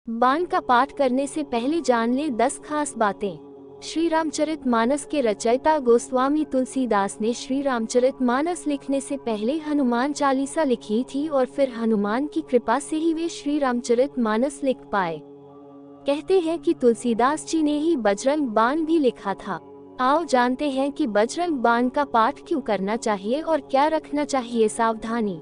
बाण का पाठ करने से पहले जान ले 10 खास बातें। श्री रामचरितमानस के रचयिता गोस्वामी तुलसीदास ने श्री रामचरितमानस लिखने से पहले हनुमान चालीसा लिखी थी और फिर हनुमान की कृपा से ही वे श्री रामचरितमानस लिख पाए। कहते हैं कि तुलसीदास जी ने ही बजरंग बाण भी लिखा था। आओ जानते हैं कि बजरंग बाण का पाठ क्यों करना चाहिए और क्या रखना चाहिए सावधानी।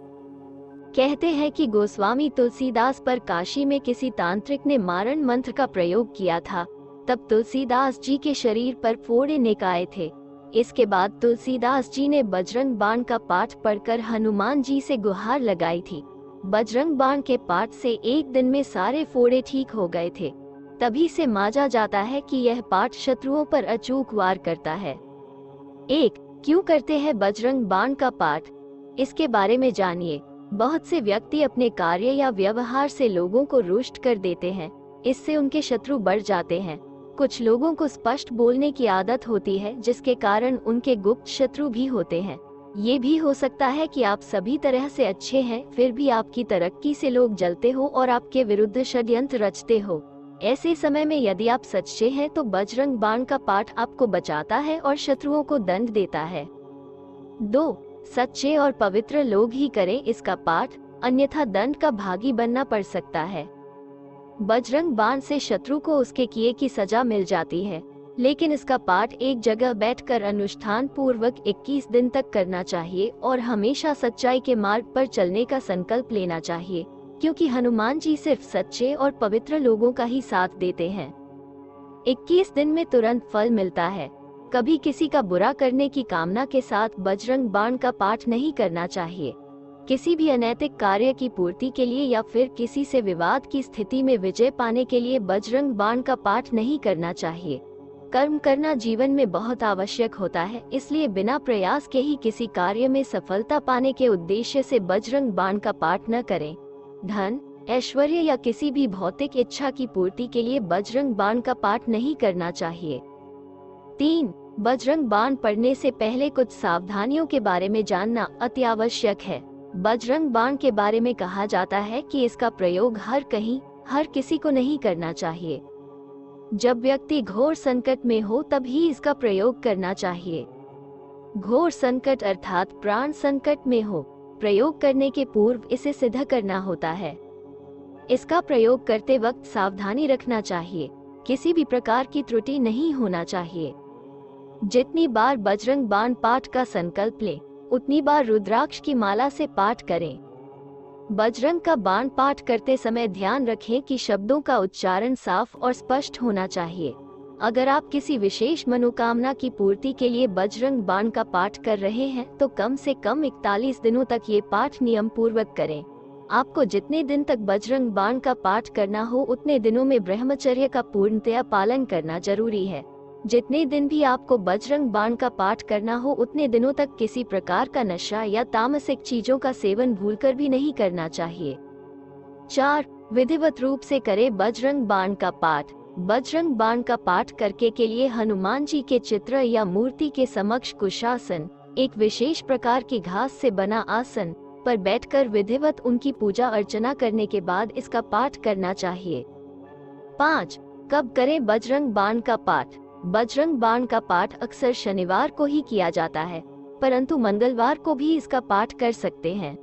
कहते हैं कि गोस्वामी तुलसीदास पर काशी में किसी तांत्रिक ने मारण मंत्र का प्रयोग किया था। तब तुलसीदास जी के शरीर पर फोड़े निकाये थे। इसके बाद तुलसीदास जी ने बजरंग बाण का पाठ पढ़कर हनुमान जी से गुहार लगाई थी। बजरंग बाण के पाठ से एक दिन में सारे फोड़े ठीक हो गए थे। तभी से माना जाता है कि यह पाठ शत्रुओं पर अचूक वार करता है। 1. क्यों करते हैं बजरंग बाण का पाठ? इसके बारे में जानिए। बहुत से व्यक्ति अपने कार्य या व्यवहार से लोगों को रुष्ट कर देते हैं। इससे उनके शत्रु बढ़ जाते हैं। कुछ लोगों को स्पष्ट बोलने की आदत होती है, जिसके कारण उनके गुप्त शत्रु भी होते हैं। ये भी हो सकता है कि आप सभी तरह से अच्छे हैं, फिर भी आपकी तरक्की से लोग जलते हो और आपके विरुद्ध षड्यंत्र रचते हो। ऐसे समय में यदि आप सच्चे हैं तो बजरंग बाण का पाठ आपको बचाता है और शत्रुओं को दंड देता है। 2. सच्चे और पवित्र लोग ही करें इसका पाठ, अन्यथा दंड का भागी बनना पड़ सकता है। बजरंग बाण से शत्रु को उसके किए की सजा मिल जाती है, लेकिन इसका पाठ एक जगह बैठकर अनुष्ठान पूर्वक 21 दिन तक करना चाहिए और हमेशा सच्चाई के मार्ग पर चलने का संकल्प लेना चाहिए, क्योंकि हनुमान जी सिर्फ सच्चे और पवित्र लोगों का ही साथ देते हैं। 21 दिन में तुरंत फल मिलता है। कभी किसी का बुरा करने की कामना के साथ बजरंग बाण का पाठ नहीं करना चाहिए। किसी भी अनैतिक कार्य की पूर्ति के लिए या फिर किसी से विवाद की स्थिति में विजय पाने के लिए बजरंग बाण का पाठ नहीं करना चाहिए। कर्म करना जीवन में बहुत आवश्यक होता है, इसलिए बिना प्रयास के ही किसी कार्य में सफलता पाने के उद्देश्य से बजरंग बाण का पाठ न करें। धन, ऐश्वर्य या किसी भी भौतिक इच्छा की पूर्ति के लिए बजरंग बाण का पाठ नहीं करना चाहिए। 3. बजरंग बाण पढ़ने से पहले कुछ सावधानियों के बारे में जानना अति आवश्यक है। बजरंग बाण के बारे में कहा जाता है कि इसका प्रयोग हर किसी को नहीं करना चाहिए। जब व्यक्ति घोर संकट में हो तब ही इसका प्रयोग करना चाहिए। घोर संकट अर्थात प्राण संकट में हो, प्रयोग करने के पूर्व इसे सिद्ध करना होता है। इसका प्रयोग करते वक्त सावधानी रखना चाहिए, किसी भी प्रकार की त्रुटि नहीं होना चाहिए। जितनी बार बजरंग बाण पाठ का संकल्प लें, उतनी बार रुद्राक्ष की माला से पाठ करें। बजरंग का बाण पाठ करते समय ध्यान रखें कि शब्दों का उच्चारण साफ और स्पष्ट होना चाहिए। अगर आप किसी विशेष मनोकामना की पूर्ति के लिए बजरंग बाण का पाठ कर रहे हैं तो कम से कम 41 दिनों तक ये पाठ नियम पूर्वक करें। आपको जितने दिन तक बजरंग बाण का पाठ करना हो उतने दिनों में ब्रह्मचर्य का पूर्णतया पालन करना जरूरी है। जितने दिन भी आपको बजरंग बाण का पाठ करना हो उतने दिनों तक किसी प्रकार का नशा या तामसिक चीजों का सेवन भूलकर भी नहीं करना चाहिए। 4. विधिवत रूप से करें बजरंग बाण का पाठ। बजरंग बाण का पाठ करके के लिए हनुमान जी के चित्र या मूर्ति के समक्ष कुशासन, एक विशेष प्रकार की घास से बना आसन पर बैठकर विधिवत उनकी पूजा अर्चना करने के बाद इसका पाठ करना चाहिए। 5. कब करें बजरंग बाण का पाठ? बजरंग बाण का पाठ अक्सर शनिवार को ही किया जाता है, परंतु मंगलवार को भी इसका पाठ कर सकते हैं।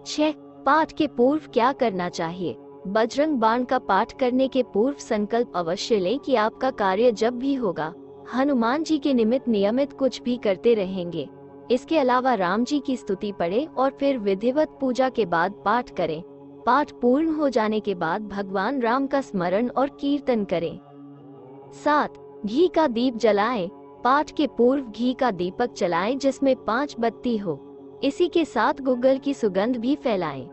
6. पाठ के पूर्व क्या करना चाहिए? बजरंग बाण का पाठ करने के पूर्व संकल्प अवश्य लें कि आपका कार्य जब भी होगा हनुमान जी के निमित्त नियमित कुछ भी करते रहेंगे। इसके अलावा राम जी की स्तुति पढ़ें और फिर विधिवत पूजा के बाद पाठ करें। पाठ पूर्ण हो जाने के बाद भगवान राम का स्मरण और कीर्तन करें। 7. घी का दीप जलाएं। पाठ के पूर्व घी का दीपक जलाएं जिसमें 5 बत्ती हो। इसी के साथ गूगल की सुगंध भी फैलाएं।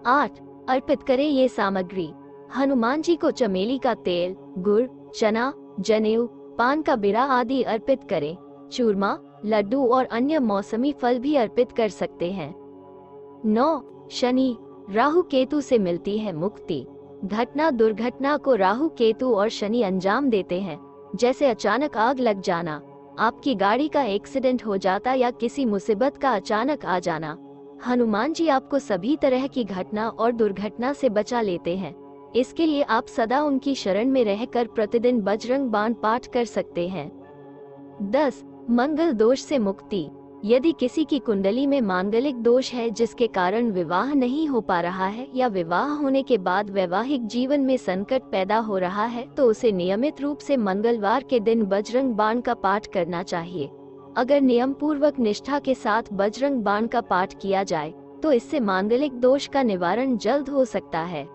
8. अर्पित करें ये सामग्री। हनुमान जी को चमेली का तेल, गुड़, चना, जनेऊ, पान का बिरा आदि अर्पित करें। चूरमा, लड्डू और अन्य मौसमी फल भी अर्पित कर सकते हैं। 9. शनि, राहु केतु से मिलती है मुक्ति। घटना दुर्घटना को राहु केतु और शनि अंजाम देते हैं, जैसे अचानक आग लग जाना, आपकी गाड़ी का एक्सीडेंट हो जाता या किसी मुसीबत का अचानक आ जाना। हनुमान जी आपको सभी तरह की घटना और दुर्घटना से बचा लेते हैं। इसके लिए आप सदा उनकी शरण में रहकर प्रतिदिन बजरंग बाण पाठ कर सकते हैं। 10. मंगल दोष से मुक्ति। यदि किसी की कुंडली में मांगलिक दोष है जिसके कारण विवाह नहीं हो पा रहा है या विवाह होने के बाद वैवाहिक जीवन में संकट पैदा हो रहा है तो उसे नियमित रूप से मंगलवार के दिन बजरंग बाण का पाठ करना चाहिए। अगर नियम पूर्वक निष्ठा के साथ बजरंग बाण का पाठ किया जाए तो इससे मांगलिक दोष का निवारण जल्द हो सकता है।